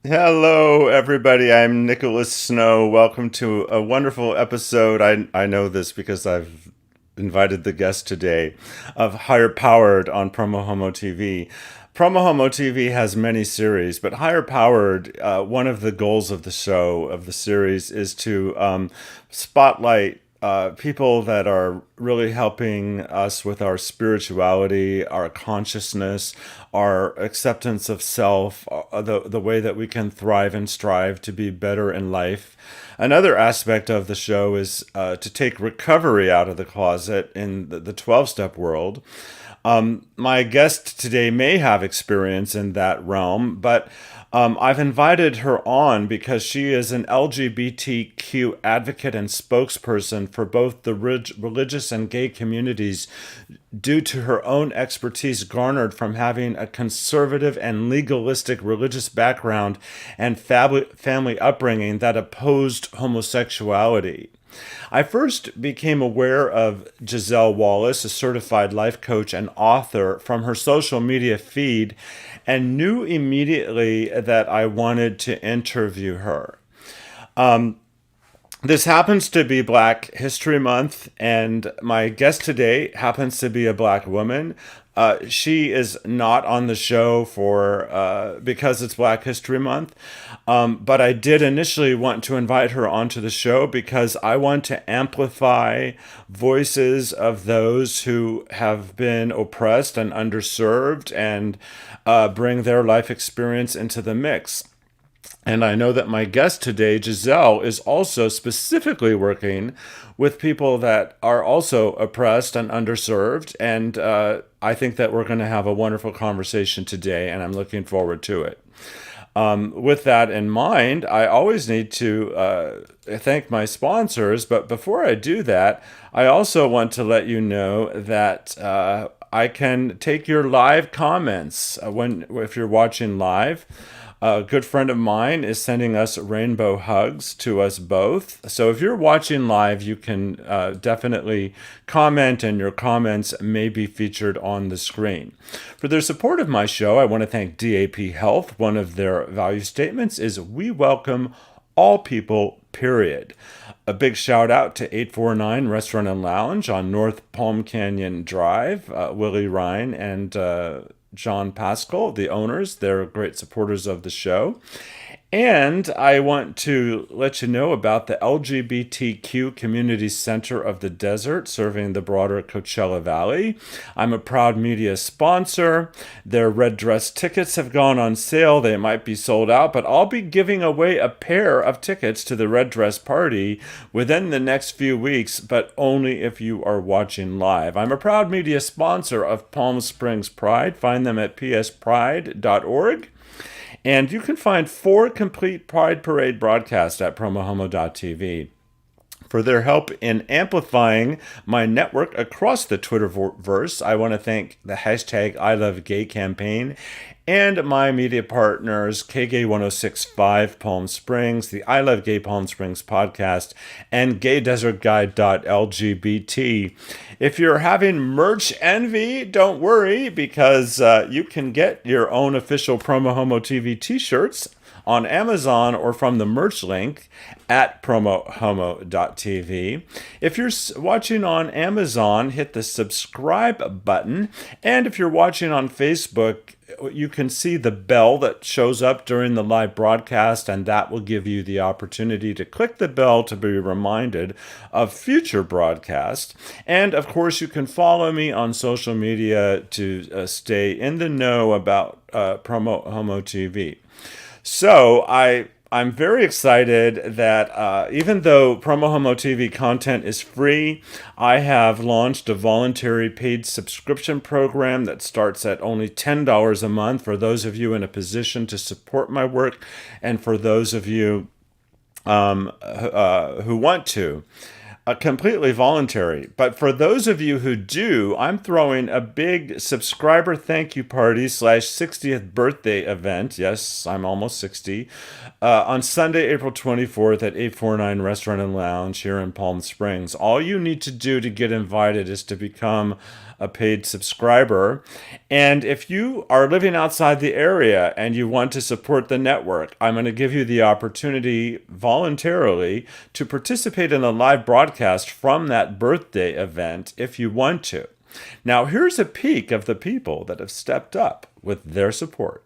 Hello, everybody. I'm Nicholas Snow. Welcome to a wonderful episode. I know this because I've invited the guest today of HIGHRPOWRD on PromoHomo.TV. PromoHomo.TV has many series, but HIGHRPOWRD, one of the goals of the show, of the series, is to spotlight people that are really helping us with our spirituality, our consciousness, our acceptance of self, the way that we can thrive and strive to be better in life. Another aspect of the show is to take recovery out of the closet in the 12-step world. My guest today may have experience in that realm, but I've invited her on because she is an LGBTQ advocate and spokesperson for both the religious and gay communities due to her own expertise garnered from having a conservative and legalistic religious background and family upbringing that opposed homosexuality. I first became aware of Giselle Wallace, a certified life coach and author, from her social media feed and knew immediately that I wanted to interview her. This happens to be Black History Month, and my guest today happens to be a Black woman. She is not on the show because it's Black History Month, but I did initially want to invite her onto the show because I want to amplify voices of those who have been oppressed and underserved and bring their life experience into the mix. And I know that my guest today, Giselle, is also specifically working with people that are also oppressed and underserved. And I think that we're going to have a wonderful conversation today, and I'm looking forward to it. With that in mind, I always need to thank my sponsors. But before I do that, I also want to let you know that I can take your live comments if you're watching live. A good friend of mine is sending us rainbow hugs to us both. So if you're watching live, you can definitely comment, and your comments may be featured on the screen. For their support of my show, I want to thank DAP Health. One of their value statements is "We welcome all people, period." A big shout out to 849 Restaurant and Lounge on North Palm Canyon Drive. Willie Ryan and John Pascal, the owners. They're great supporters of the show. And I want to let you know about the LGBTQ Community Center of the Desert, serving the broader Coachella Valley. I'm a proud media sponsor. Their red dress tickets have gone on sale. They might be sold out, but I'll be giving away a pair of tickets to the red dress party within the next few weeks, but only if you are watching live. I'm a proud media sponsor of Palm Springs Pride. Find them at pspride.org. And you can find 4 complete Pride Parade broadcasts at PromoHomo.TV. for their help in amplifying my network across the Twitterverse. I want to thank the hashtag I Love Gay campaign and my media partners, KG1065 Palm Springs, the I Love Gay Palm Springs podcast, and GayDesertGuide.lgbt. If you're having merch envy, don't worry, because you can get your own official PromoHomo.TV t-shirts on Amazon or from the merch link at PromoHomo.TV. If you're watching on Amazon, hit the subscribe button. And if you're watching on Facebook, you can see the bell that shows up during the live broadcast, and that will give you the opportunity to click the bell to be reminded of future broadcasts. And of course, you can follow me on social media to stay in the know about PromoHomo.TV. So I'm very excited that even though PromoHomo.TV content is free, I have launched a voluntary paid subscription program that starts at only $10 a month for those of you in a position to support my work and for those of you who want to. Completely voluntary. But for those of you who do, I'm throwing a big subscriber thank you party / 60th birthday event. Yes, I'm almost 60. On Sunday, April 24th at 849 Restaurant and Lounge here in Palm Springs. All you need to do to get invited is to become a paid subscriber. And if you are living outside the area and you want to support the network, I'm going to give you the opportunity voluntarily to participate in a live broadcast from that birthday event if you want to. Now, here's a peek of the people that have stepped up with their support.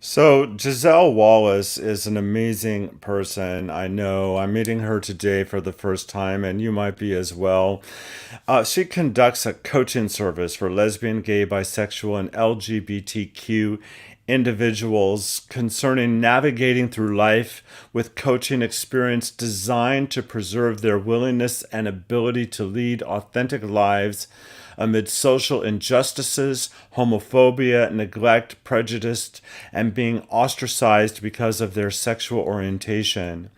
So Giselle Wallace is an amazing person. I know I'm meeting her today for the first time, and you might be as well. She conducts a coaching service for lesbian, gay, bisexual, and LGBTQ individuals concerning navigating through life with coaching experience designed to preserve their willingness and ability to lead authentic lives amid social injustices, homophobia, neglect, prejudice, and being ostracized because of their sexual orientation.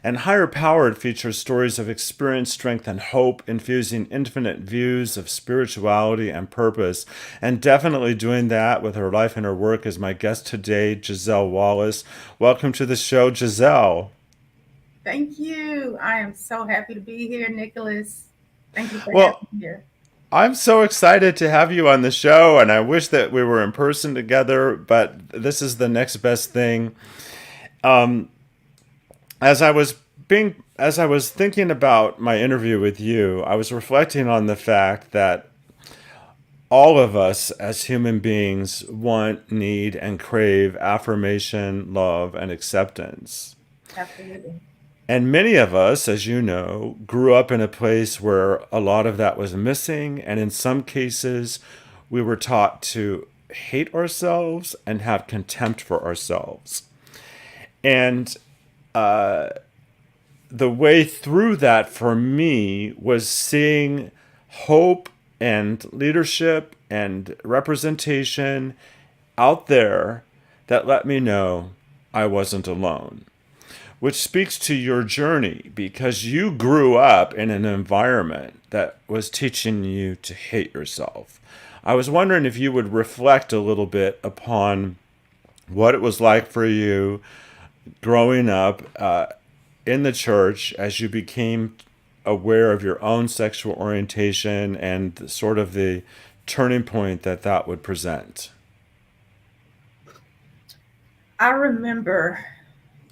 And HIGHRPOWRD features stories of experience, strength, and hope, infusing infinite views of spirituality and purpose. And definitely doing that with her life and her work is my guest today, Giselle Wallace. Welcome to the show, Giselle. Thank you. I am so happy to be here, Nicholas. Thank you for having me here. I'm so excited to have you on the show, and I wish that we were in person together, but this is the next best thing. As I was thinking about my interview with you, I was reflecting on the fact that all of us as human beings want, need, and crave affirmation, love, and acceptance. Absolutely. And many of us, as you know, grew up in a place where a lot of that was missing. And in some cases, we were taught to hate ourselves and have contempt for ourselves. And the way through that for me was seeing hope and leadership and representation out there that let me know I wasn't alone. Which speaks to your journey, because you grew up in an environment that was teaching you to hate yourself. I was wondering if you would reflect a little bit upon what it was like for you growing up in the church as you became aware of your own sexual orientation and sort of the turning point that that would present? I remember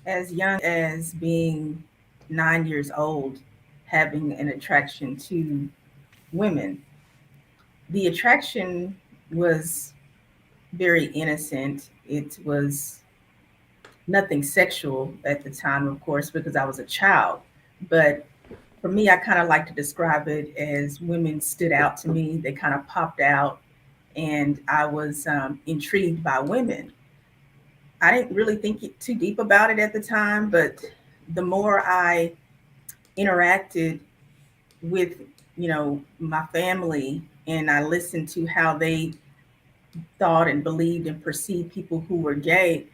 as young as being 9 years old having an attraction to women. The attraction was very innocent. It was nothing sexual at the time, of course, because I was a child. But for me, I kind of like to describe it as women stood out to me. They kind of popped out, and I was intrigued by women. I didn't really too deep about it at the time, but the more I interacted with, my family, and I listened to how they thought and believed and perceived people who were gay,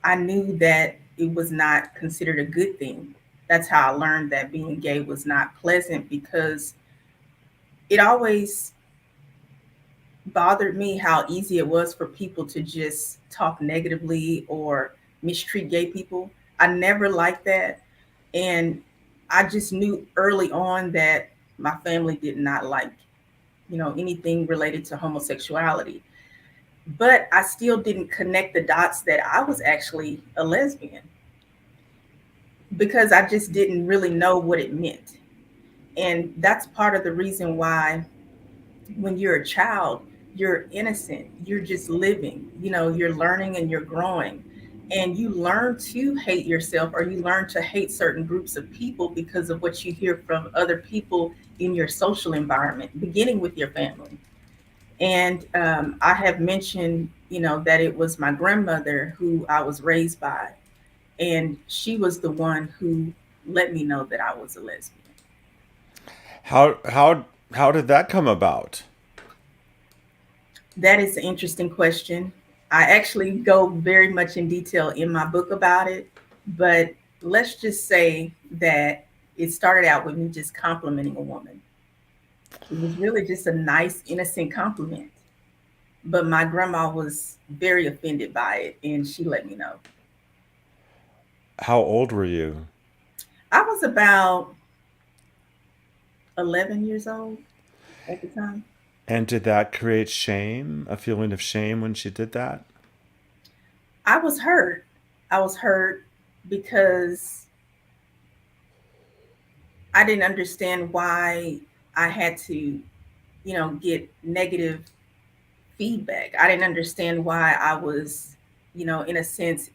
I knew that it was not considered a good thing. That's how I learned that being gay was not pleasant, because it always bothered me how easy it was for people to just talk negatively or mistreat gay people. I never liked that. And I just knew early on that my family did not like, anything related to homosexuality. But I still didn't connect the dots that I was actually a lesbian, because I just didn't really know what it meant. And that's part of the reason why when you're a child, you're innocent, you're just living, you're learning and you're growing. And you learn to hate yourself, or you learn to hate certain groups of people because of what you hear from other people in your social environment, beginning with your family. And I have mentioned, that it was my grandmother who I was raised by, and she was the one who let me know that I was a lesbian. How did that come about? That is an interesting question. I actually go very much in detail in my book about it, but let's just say that it started out with me just complimenting a woman. It was really just a nice, innocent compliment, but my grandma was very offended by it, and she let me know. How old were you? I was about 11 years old at the time. And did that create shame, a feeling of shame when she did that? I was hurt. I was hurt because I didn't understand why I had to, get negative feedback. I didn't understand why I was, in a sense,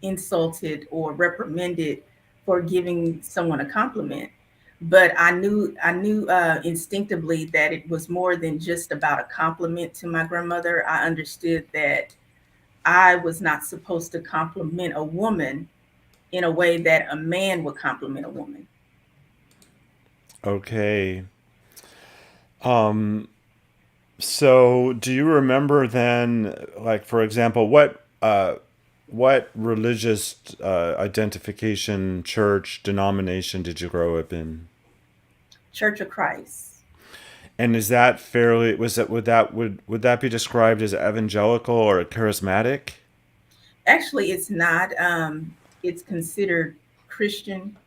insulted or reprimanded for giving someone a compliment. But I knew instinctively that it was more than just about a compliment to my grandmother. I understood that I was not supposed to compliment a woman in a way that a man would compliment a woman. Okay. Um, so do you remember then, like for example, what religious identification, church, denomination did you grow up in? Church of Christ. And is that fairly was that would that be described as evangelical or charismatic? Actually, it's not. It's considered Christian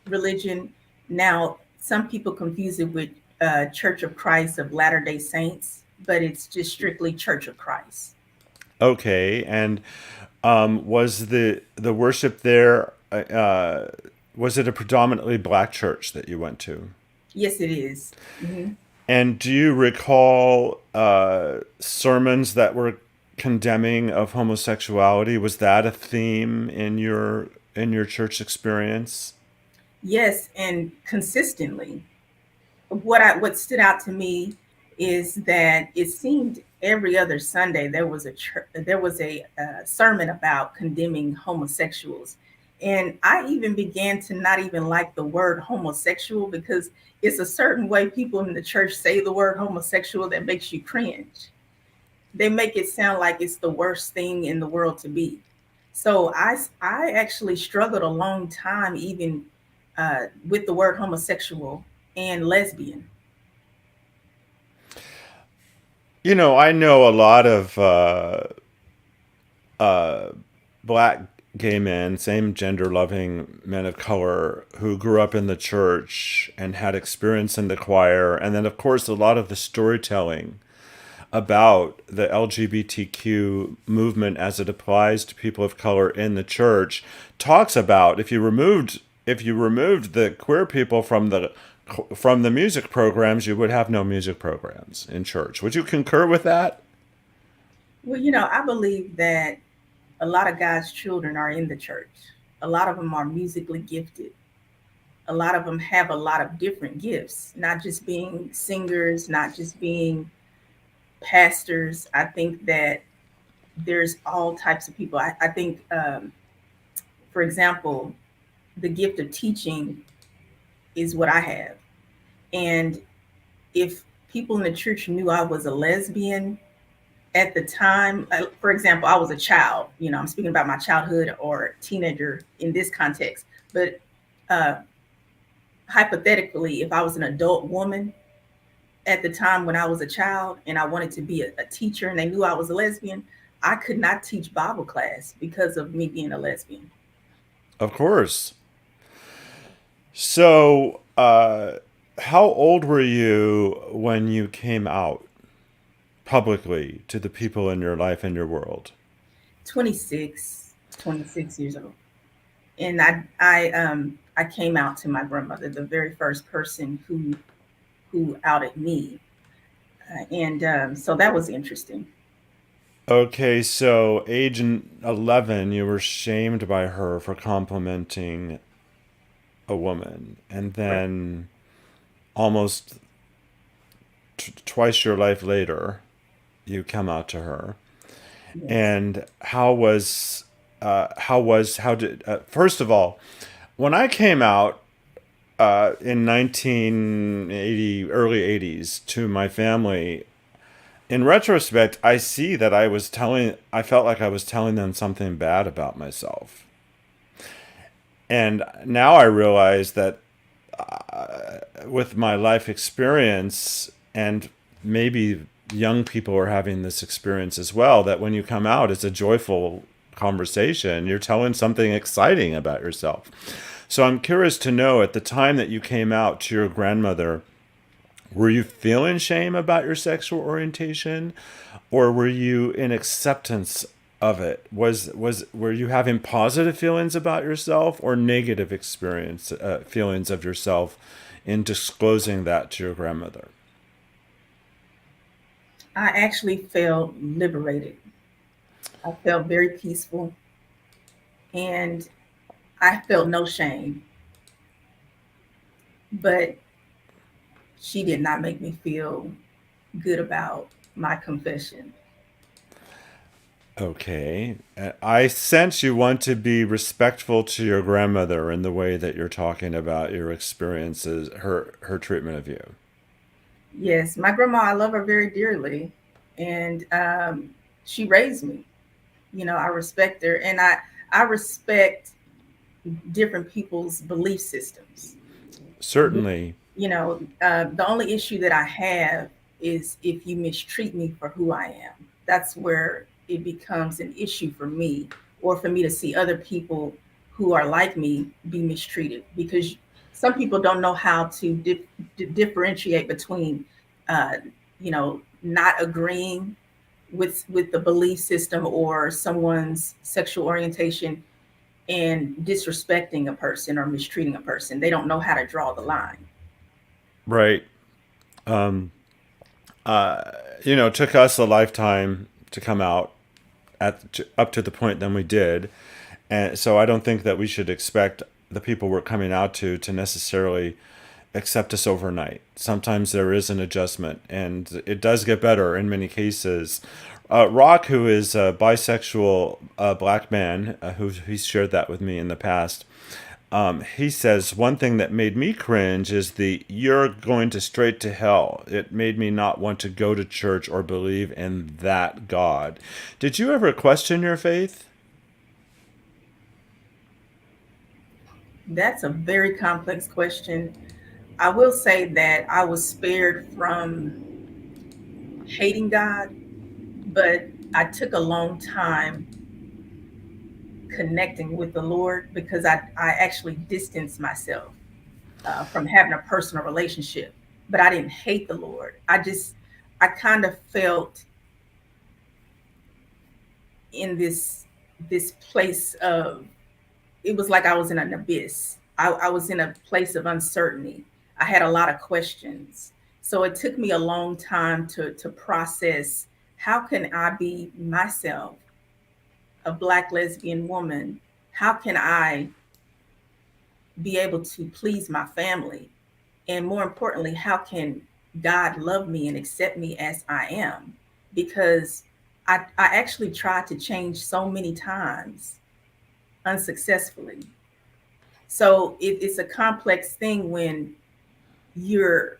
religion. Now, some people confuse it with Church of Christ of Latter Day Saints, but it's just strictly Church of Christ. Okay, and was the worship there? Was it a predominantly black church that you went to? Yes, it is. Mhm. And do you recall sermons that were condemning of homosexuality? Was that a theme in your church experience? Yes, and consistently. What stood out to me is that it seemed every other Sunday there was a sermon about condemning homosexuals, and I even began to not even like the word homosexual, because it's a certain way people in the church say the word homosexual that makes you cringe. They make it sound like it's the worst thing in the world to be. So I actually struggled a long time even with the word homosexual and lesbian. I know a lot of black gay men, same gender loving men of color who grew up in the church and had experience in the choir. And then, of course, a lot of the storytelling about the LGBTQ movement as it applies to people of color in the church talks about if you removed the queer people from the music programs, you would have no music programs in church. Would you concur with that? Well, I believe that a lot of God's children are in the church. A lot of them are musically gifted. A lot of them have a lot of different gifts, not just being singers, not just being pastors. I think that there's all types of people. I think, for example, the gift of teaching is what I have. And if people in the church knew I was a lesbian at the time, for example, I was a child, I'm speaking about my childhood or teenager in this context, but uh, hypothetically, if I was an adult woman at the time when I was a child and I wanted to be a teacher and they knew I was a lesbian, I could not teach Bible class because of me being a lesbian. Of course. So, how old were you when you came out publicly to the people in your life and your world? 26 years old. And I came out to my grandmother, the very first person who outed me. And so that was interesting. Okay, so age 11, you were shamed by her for complimenting a woman. And Right. then almost twice your life later, you come out to her. Yes. And how did, first of all, when I came out in 1980, early 80s to my family, in retrospect, I see that I felt like I was telling them something bad about myself. And now I realize that with my life experience, and maybe young people are having this experience as well, that when you come out, it's a joyful conversation. You're telling something exciting about yourself. So I'm curious to know, at the time that you came out to your grandmother, were you feeling shame about your sexual orientation, or were you in acceptance of it? Were you having positive feelings about yourself or negative experience feelings of yourself in disclosing that to your grandmother? I actually felt liberated. I felt very peaceful and I felt no shame. But she did not make me feel good about my confession. Okay. I sense you want to be respectful to your grandmother in the way that you're talking about your experiences, her treatment of you. Yes, my grandma, I love her very dearly. And she raised me. I respect her and I respect different people's belief systems. Certainly. The only issue that I have is if you mistreat me for who I am. That's where it becomes an issue for me, or for me to see other people who are like me be mistreated. Because some people don't know how to differentiate between, not agreeing with the belief system or someone's sexual orientation and disrespecting a person or mistreating a person. They don't know how to draw the line. Right. Um, it took us a lifetime to come out up to the point than we did. And so I don't think that we should expect the people we're coming out to necessarily accept us overnight. Sometimes there is an adjustment, and it does get better in many cases. Rock, who is a bisexual black man, who he's shared that with me in the past, he says one thing that made me cringe is the "you're going to straight to hell." It made me not want to go to church or believe in that God. Did you ever question your faith? That's a very complex question. I will say that I was spared from hating God, but I took a long time connecting with the Lord because I actually distanced myself from having a personal relationship. But I didn't hate the Lord. I kind of felt in this place of, it was like I was in an abyss. I was in a place of uncertainty. I had a lot of questions. So it took me a long time to process, how can I be myself, a Black lesbian woman? How can I be able to please my family? And more importantly, how can God love me and accept me as I am? Because I actually tried to change so many times unsuccessfully. So it's a complex thing when you're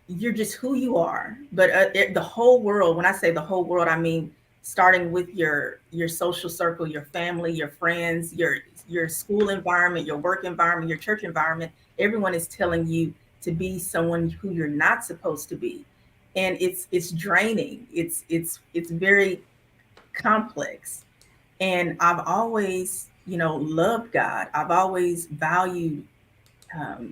you're just who you are. But the whole world, when I say the whole world, I mean starting with your social circle, your family, your friends, your school environment, your work environment, your church environment. Everyone is telling you to be someone who you're not supposed to be, and it's draining. It's very complex. And I've always, loved God. I've always valued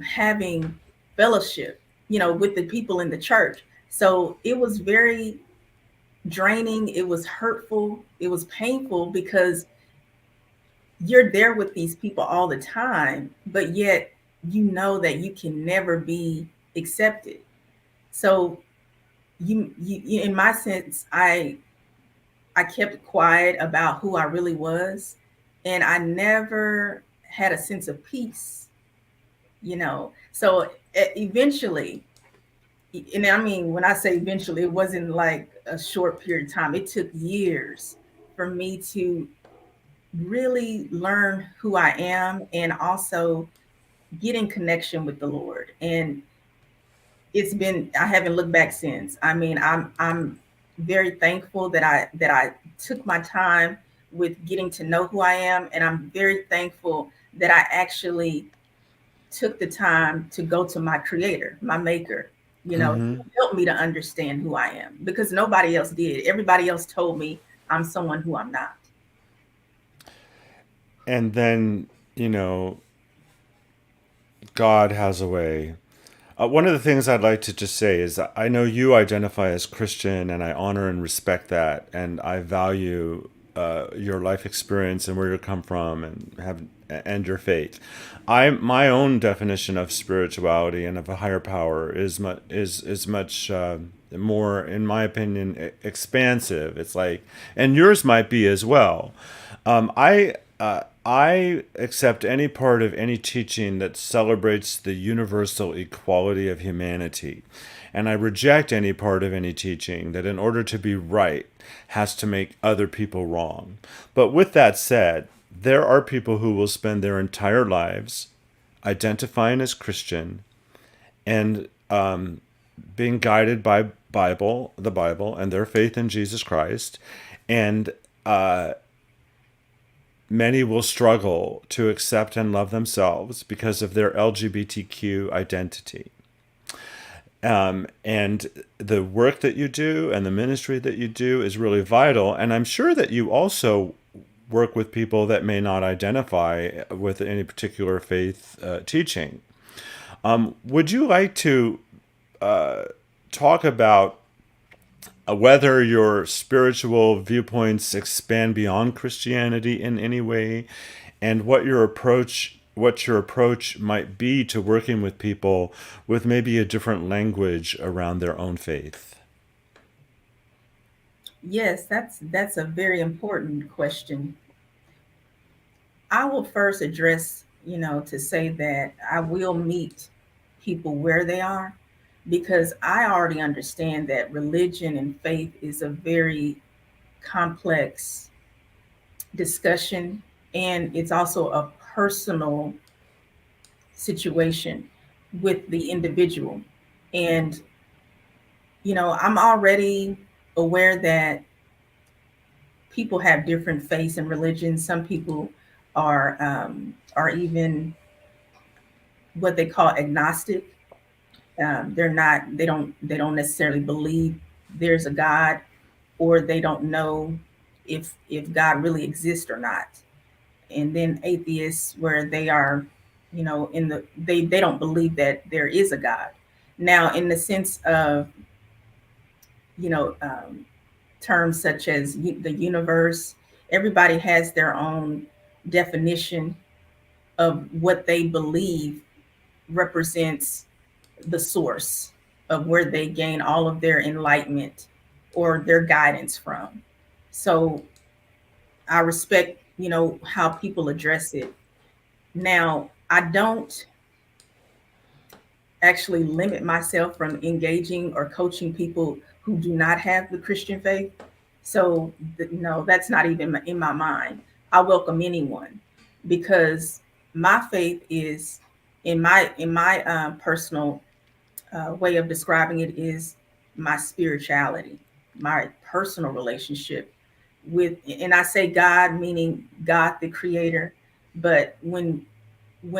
having fellowship, with the people in the church. So it was very draining. It was hurtful. It was painful because you're there with these people all the time, but yet you know that you can never be accepted. So in my sense, I kept quiet about who I really was, and I never had a sense of peace. So eventually, and I mean, when I say eventually, it wasn't like a short period of time. It took years for me to really learn who I am and also get in connection with the Lord. And I haven't looked back since. I mean, I'm very thankful that I took my time with getting to know who I am, and I'm very thankful that I actually took the time to go to my creator, my maker, Mm-hmm. to help me to understand who I am, because nobody else did. Everybody else told me I'm someone who I'm not. And then, you know, God has a way. One of the things I'd like to just say is I know you identify as Christian, and I honor and respect that, and I value your life experience and where you come from, and your faith. My own definition of spirituality and of a higher power is much more, in my opinion, expansive. It's like, and yours might be as well. I accept any part of any teaching that celebrates the universal equality of humanity. And I reject any part of any teaching that, in order to be right, has to make other people wrong. But with that said, there are people who will spend their entire lives identifying as Christian and being guided by the Bible, and their faith in Jesus Christ, and many will struggle to accept and love themselves because of their LGBTQ identity. And the work that you do and the ministry that you do is really vital. And I'm sure that you also work with people that may not identify with any particular faith teaching. Would you like to talk about whether your spiritual viewpoints expand beyond Christianity in any way, and what your approach might be to working with people with maybe a different language around their own faith? Yes, that's a very important question. I will first address, to say that I will meet people where they are, because I already understand that religion and faith is a very complex discussion, and it's also a personal situation with the individual. And I'm already aware that people have different faiths and religions. Some people are even what they call agnostic. They're not. They don't necessarily believe there's a God, or they don't know if God really exists or not. and then atheists where they are, in they don't believe that there is a God. Now, in the sense of, you know, terms such as the universe, everybody has their own definition of what they believe represents the source of where they gain all of their enlightenment or their guidance from. So I respect, how people address it. Now, I don't actually limit myself from engaging or coaching people who do not have the Christian faith. So, no, that's not even in my mind. I welcome anyone because my faith is, in my personal way of describing it, is my spirituality, my personal relationship with, and I say God meaning God the Creator, but when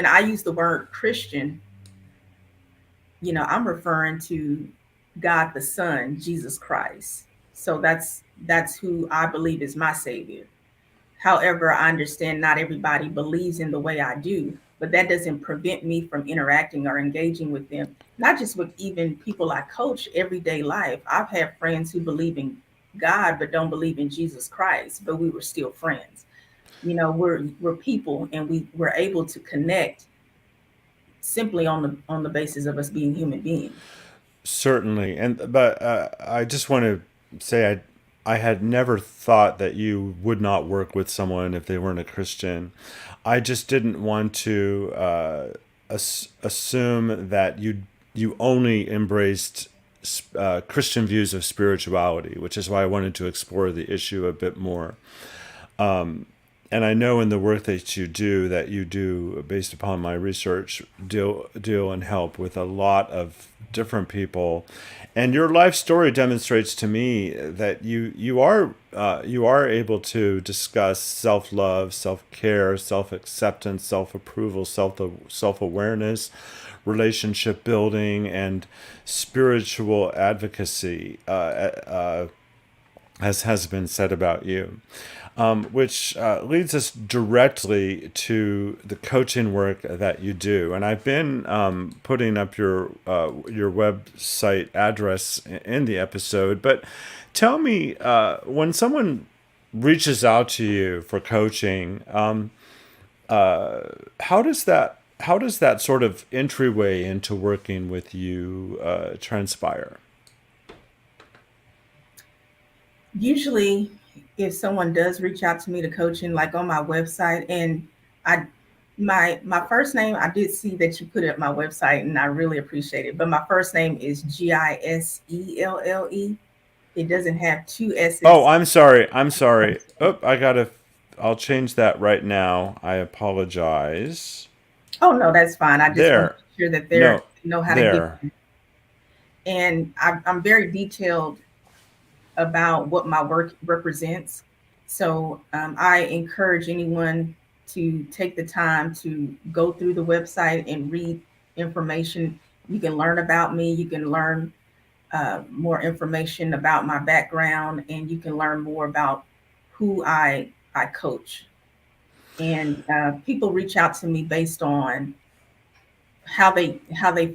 I use the word Christian, I'm referring to God the Son, Jesus Christ. So that's who I believe is my savior. However, I understand not everybody believes in the way I do, but that doesn't prevent me from interacting or engaging with them, not just with even people I coach everyday life. I've had friends who believe in God but don't believe in Jesus Christ, but we were still friends. We're people, and we're able to connect simply on the basis of us being human beings. Certainly, and but I just want to say I had never thought that you would not work with someone if they weren't a Christian. I just didn't want to assume that you only embraced Christian views of spirituality, which is why I wanted to explore the issue a bit more. And I know in the work that you do, based upon my research, deal and help with a lot of different people, and your life story demonstrates to me that you are able to discuss self love, self care, self acceptance, self approval, self awareness, relationship building, and spiritual advocacy, as has been said about you, which leads us directly to the coaching work that you do. And I've been putting up your website address in the episode, but tell me, when someone reaches out to you for coaching, how does that sort of entryway into working with you transpire? Usually, if someone does reach out to me to coaching, like on my website, and I my first name, I did see that you put it at my website, and I really appreciate it. But my first name is Giselle. It doesn't have two Oh, S's. I'm sorry. I'm sorry. Oh, I'll change that right now. I apologize. Oh no, that's fine. I just want to There. make sure that they No, know how to get. there. And I'm very detailed about what my work represents. So I encourage anyone to take the time to go through the website and read information. You can learn about me. You can learn more information about my background, and you can learn more about who I coach. And people reach out to me based on how they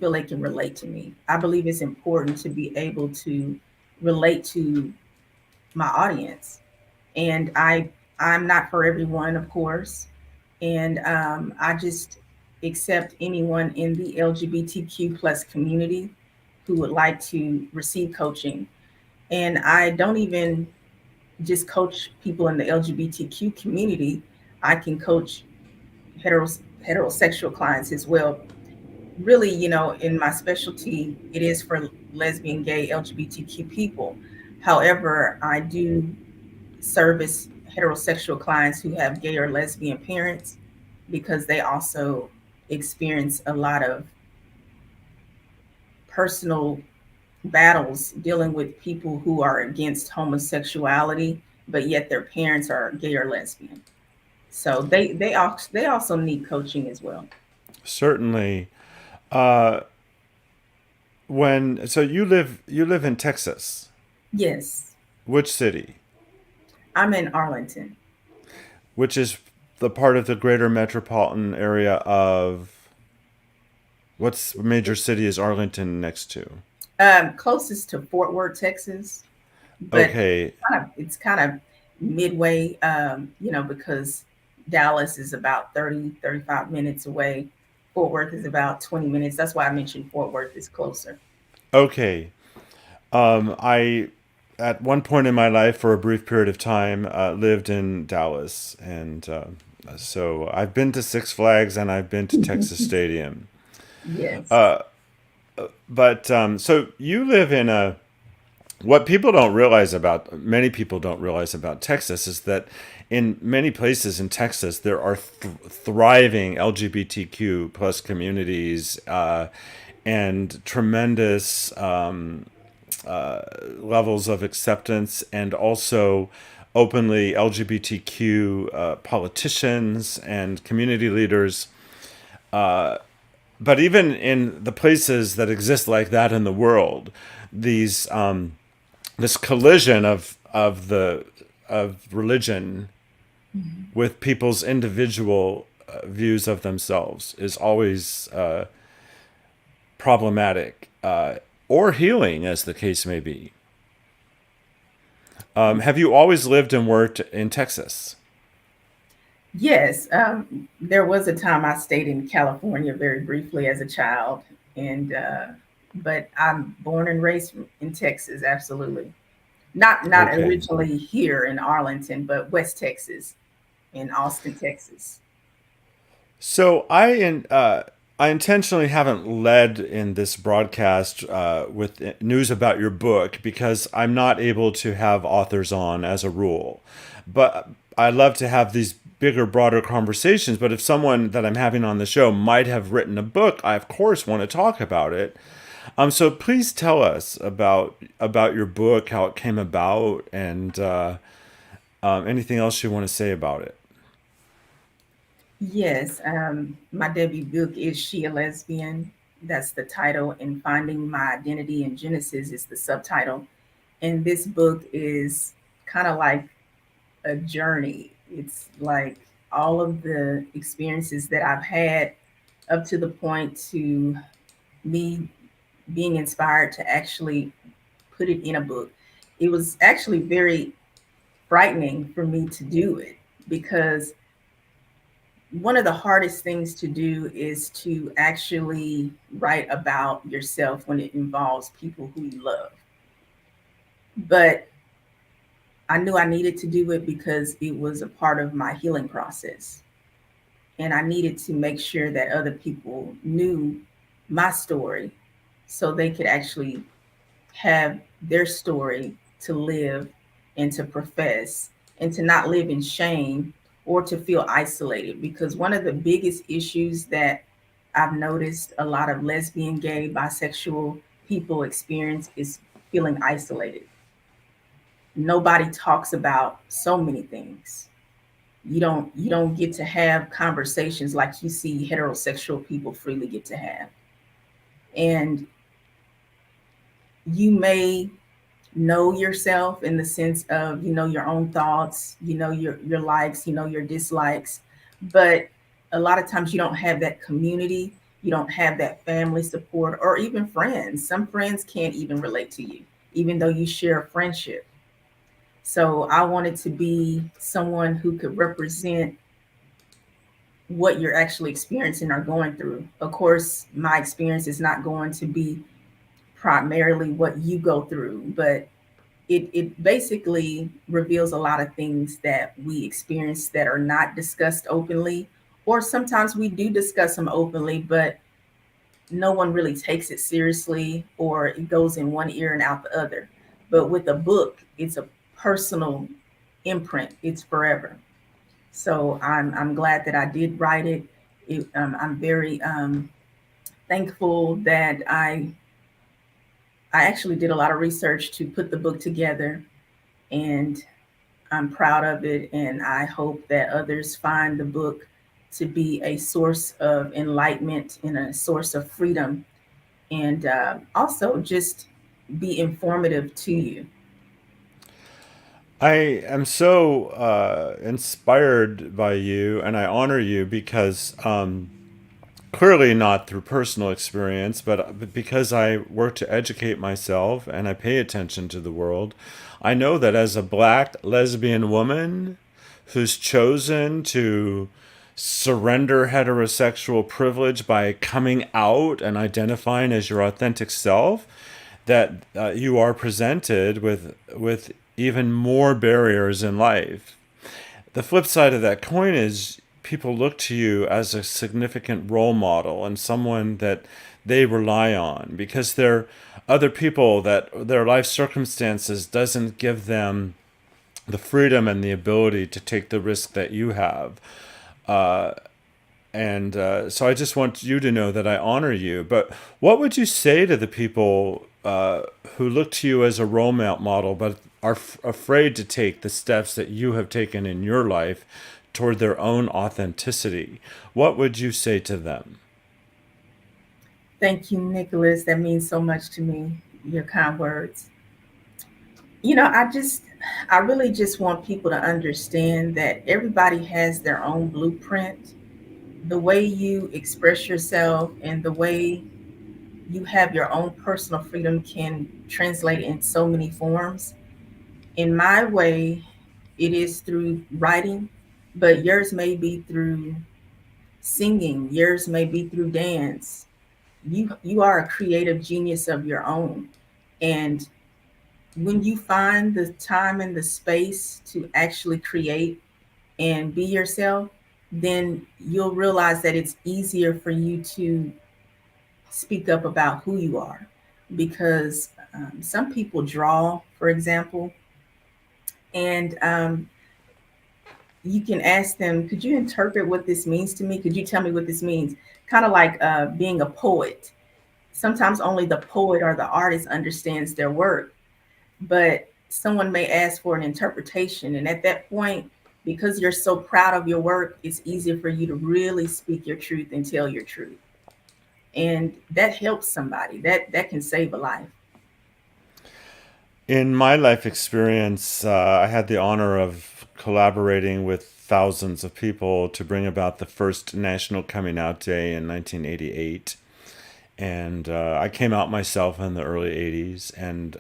feel they can relate to me. I believe it's important to be able to relate to my audience, and I'm not for everyone, of course, and I just accept anyone in the LGBTQ plus community who would like to receive coaching. And I don't even just coach people in the LGBTQ community. I can coach heterosexual clients as well. Really, in my specialty, it is for lesbian, gay, LGBTQ people. However, I do service heterosexual clients who have gay or lesbian parents because they also experience a lot of personal battles dealing with people who are against homosexuality, but yet their parents are gay or lesbian. So they also need coaching as well. Certainly. Uh, when so you live in Texas. Yes, Which city? I'm in Arlington. Which is the part of the greater metropolitan area of what's major city is Arlington next to? Closest to Fort Worth, Texas, but Okay, it's kind of midway, because Dallas is about 30-35 minutes away. Fort Worth is about 20 minutes. That's why I mentioned Fort Worth is closer. okay. I at one point in my life, for a brief period of time, lived in Dallas, and so I've been to Six Flags and I've been to Texas Stadium. Yes. But so you live in a what people don't realize about many people don't realize about Texas is that in many places in Texas there are thriving LGBTQ plus communities and tremendous levels of acceptance and also openly LGBTQ politicians and community leaders. But even in the places that exist like that in the world, these this collision of religion with people's individual views of themselves is always problematic or healing, as the case may be. Have you always lived and worked in Texas? Yes, there was a time I stayed in California very briefly as a child, and but I'm born and raised in Texas. Absolutely, not Okay. originally here in Arlington, but West Texas, in Austin, Texas. So I intentionally haven't led in this broadcast with news about your book because I'm not able to have authors on as a rule. But I love to have these bigger, broader conversations. But if someone that I'm having on the show might have written a book, I of course want to talk about it. So please tell us about your book, how it came about, and anything else you want to say about it. Yes, my debut book is She a Lesbian? That's the title, and Finding My Identity in Genesis is the subtitle. And this book is kind of like a journey. It's like all of the experiences that I've had up to the point to me being inspired to actually put it in a book. It was actually very frightening for me to do it because one of the hardest things to do is to actually write about yourself when it involves people who you love. But I knew I needed to do it because it was a part of my healing process. And I needed to make sure that other people knew my story so they could actually have their story to live and to profess and to not live in shame or to feel isolated. Because one of the biggest issues that I've noticed a lot of lesbian, gay, bisexual people experience is feeling isolated. Nobody talks about so many things. You don't get to have conversations like you see heterosexual people freely get to have. And you may know yourself in the sense of you know your own thoughts, you know your likes, you know your dislikes, but a lot of times you don't have that community, you don't have that family support or even friends. Some friends can't even relate to you even though you share a friendship. So I wanted to be someone who could represent what you're actually experiencing or going through. Of course, my experience is not going to be primarily what you go through, but it basically reveals a lot of things that we experience that are not discussed openly, or sometimes we do discuss them openly, but no one really takes it seriously, or it goes in one ear and out the other. But with a book, it's a personal imprint, it's forever. So I'm glad that I did write it. I'm very thankful that I actually did a lot of research to put the book together, and I'm proud of it, and I hope that others find the book to be a source of enlightenment and a source of freedom, and also just be informative to you. I am so inspired by you, and I honor you because clearly not through personal experience, but because I work to educate myself and I pay attention to the world. I know that as a black lesbian woman who's chosen to surrender heterosexual privilege by coming out and identifying as your authentic self, that you are presented with even more barriers in life. The flip side of that coin is people look to you as a significant role model and someone that they rely on because they're other people that their life circumstances doesn't give them the freedom and the ability to take the risk that you have. And so I just want you to know that I honor you. But what would you say to the people who look to you as a role model, but are afraid to take the steps that you have taken in your life toward their own authenticity? What would you say to them? Thank you, Nicholas. That means so much to me, your kind words. I really just want people to understand that everybody has their own blueprint. The way you express yourself and the way you have your own personal freedom can translate in so many forms. In my way, it is through writing, but yours may be through singing, yours may be through dance. You are a creative genius of your own. And when you find the time and the space to actually create and be yourself, then you'll realize that it's easier for you to speak up about who you are. Because some people draw, for example, and you can ask them, could you interpret what this means to me? Could you tell me what this means? Kind of like being a poet. Sometimes only the poet or the artist understands their work, but someone may ask for an interpretation. And at that point, because you're so proud of your work, it's easier for you to really speak your truth and tell your truth. And that helps somebody. That can save a life. In my life experience, I had the honor of collaborating with thousands of people to bring about the first National Coming Out Day in 1988. And I came out myself in the early 80s. And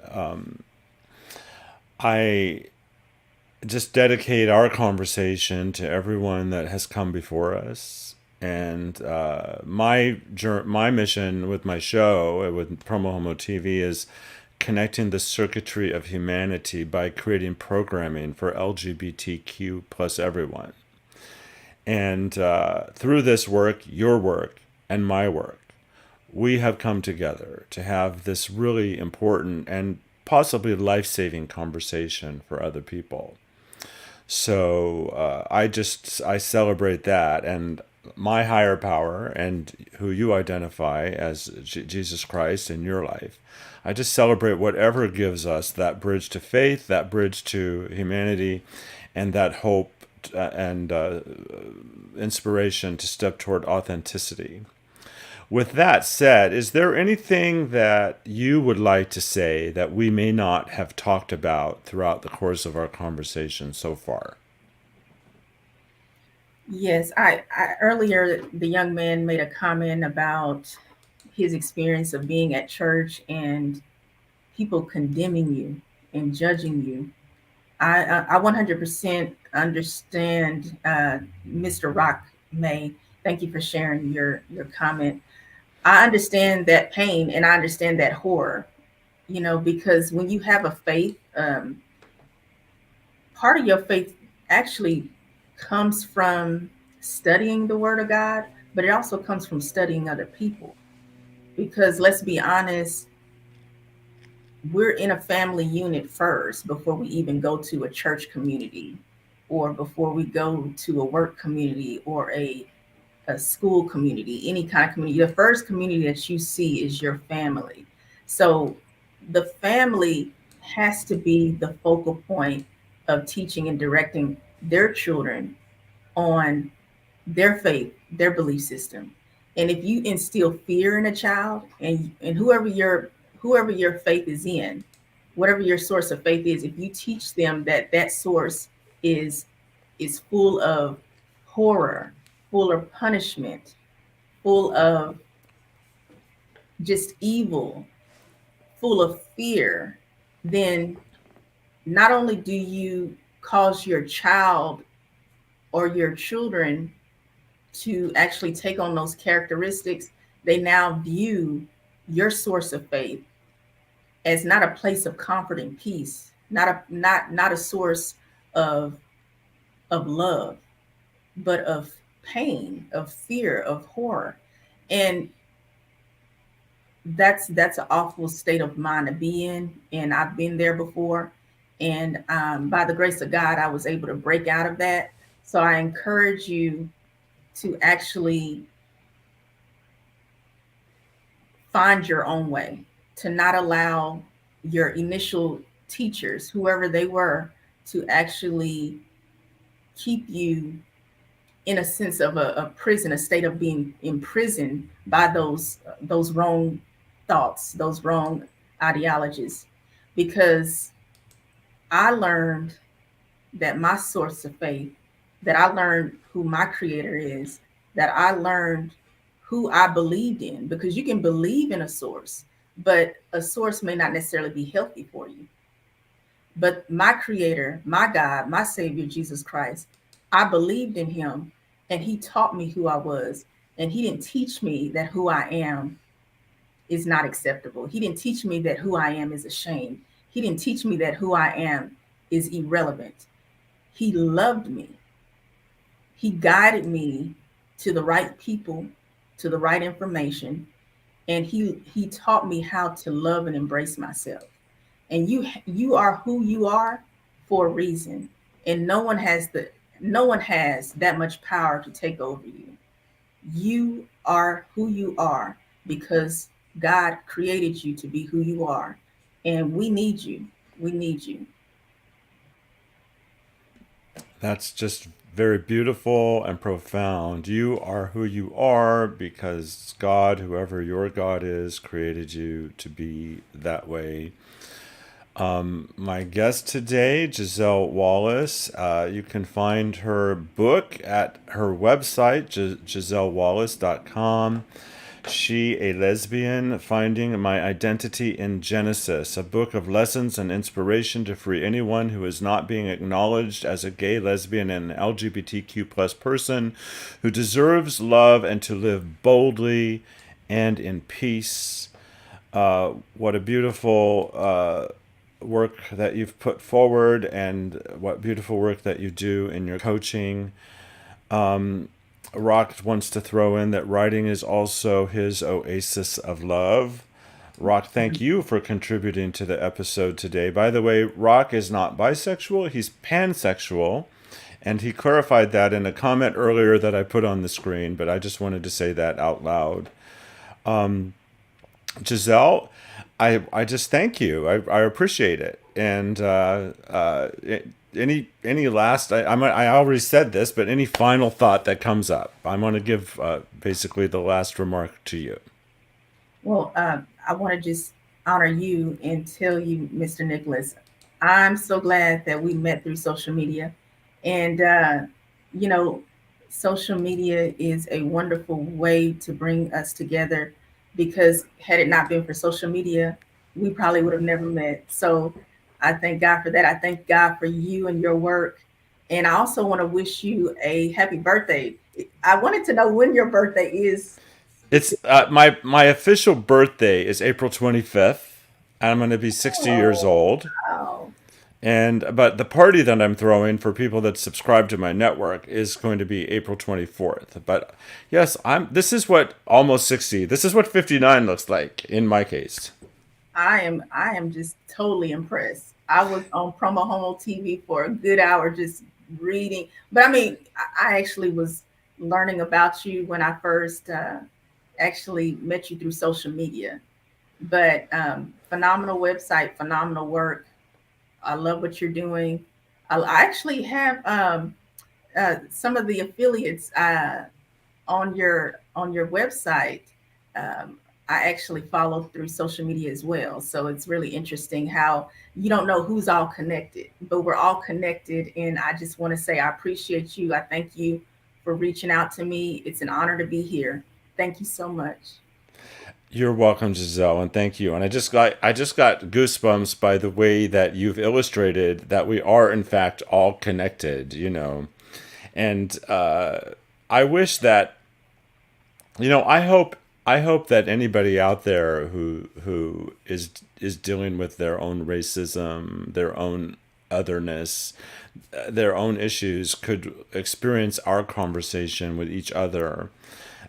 I just dedicate our conversation to everyone that has come before us. And my mission with my show, with PromoHomo.TV, is connecting the circuitry of humanity by creating programming for LGBTQ plus everyone. And through this work, your work, and my work, we have come together to have this really important and possibly life saving conversation for other people. So I celebrate that and my higher power and who you identify as Jesus Christ in your life. I just celebrate whatever gives us that bridge to faith, that bridge to humanity, and that hope and inspiration to step toward authenticity. With that said, is there anything that you would like to say that we may not have talked about throughout the course of our conversation so far? Yes, I earlier the young man made a comment about his experience of being at church and people condemning you and judging you. I 100% understand, Mr. Rock May. Thank you for sharing your comment. I understand that pain and I understand that horror. Because when you have a faith, part of your faith actually comes from studying the Word of God, but it also comes from studying other people. Because let's be honest, we're in a family unit first before we even go to a church community or before we go to a work community or a school community, any kind of community. The first community that you see is your family. So the family has to be the focal point of teaching and directing their children on their faith, their belief system. And if you instill fear in a child and whoever your faith is in, whatever your source of faith is, if you teach them that that source is is full of horror, full of punishment, full of just evil, full of fear, then not only do you cause your child or your children to actually take on those characteristics, they now view your source of faith as not a place of comfort and peace, not a source of of love, but of pain, of fear, of horror. And that's an awful state of mind to be in. And I've been there before. And by the grace of God, I was able to break out of that. So I encourage you to actually find your own way, to not allow your initial teachers, whoever they were, to actually keep you in a sense of a prison, a state of being imprisoned by those wrong thoughts, those wrong ideologies. Because I learned that my source of faith, that I learned who my creator is, that I learned who I believed in, because you can believe in a source, but a source may not necessarily be healthy for you. But my creator, my God, my savior, Jesus Christ, I believed in him and he taught me who I was. And he didn't teach me that who I am is not acceptable. He didn't teach me that who I am is a shame. He didn't teach me that who I am is irrelevant. He loved me. He guided me to the right people, to the right information, and he taught me how to love and embrace myself. And you are who you are for a reason, and no one has that much power to take over you. You are who you are because God created you to be who you are, and we need you. We need you. That's just very beautiful and profound. You are who you are because God, whoever your God is, created you to be that way. My guest today, Giselle Wallace. You can find her book at her website, GiselleWallace.com. She, a Lesbian, Finding My Identity in Genesis, a book of lessons and inspiration to free anyone who is not being acknowledged as a gay, lesbian, and LGBTQ plus person who deserves love and to live boldly and in peace. What a beautiful work that you've put forward, and what beautiful work that you do in your coaching. Rock wants to throw in that writing is also his oasis of love. Rock, thank you for contributing to the episode today. By the way, Rock is not bisexual, he's pansexual. And he clarified that in a comment earlier that I put on the screen, but I just wanted to say that out loud. Giselle, I just thank you. I appreciate it. And any last, I already said this, but any final thought that comes up, I'm going to give basically the last remark to you. Well, I want to just honor you and tell you, Mr. Nicholas, I'm so glad that we met through social media. And, you know, social media is a wonderful way to bring us together because had it not been for social media, we probably would have never met. So I thank God for that. I thank God for you and your work. And I also want to wish you a happy birthday. I wanted to know when your birthday is. It's my official birthday is April 25th. I'm going to be 60 years Oh, old. wow. And but the party that I'm throwing for people that subscribe to my network is going to be April 24th. But yes, I'm this is what almost 60. This is what 59 looks like in my case. I am just totally impressed. I was on PromoHomo.TV for a good hour just reading. But I mean, I actually was learning about you when I first actually met you through social media. But phenomenal website, phenomenal work. I love what you're doing. I actually have some of the affiliates on your website. Um, I actually follow through social media as well. So it's really interesting how you don't know who's all connected, but we're all connected. And I just want to say I appreciate you. I thank you for reaching out to me. It's an honor to be here. Thank you so much. You're welcome, Giselle, and thank you. And I just got goosebumps by the way that you've illustrated that we are in fact all connected. And I wish that I hope that anybody out there who is dealing with their own racism, their own otherness, their own issues could experience our conversation with each other.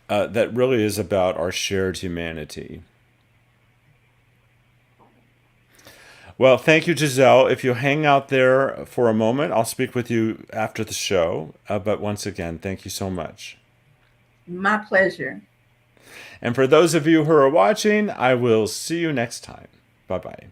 That really is about our shared humanity. Well, thank you, Giselle. If you hang out there for a moment, I'll speak with you after the show. But once again, thank you so much. My pleasure. And for those of you who are watching, I will see you next time. Bye bye.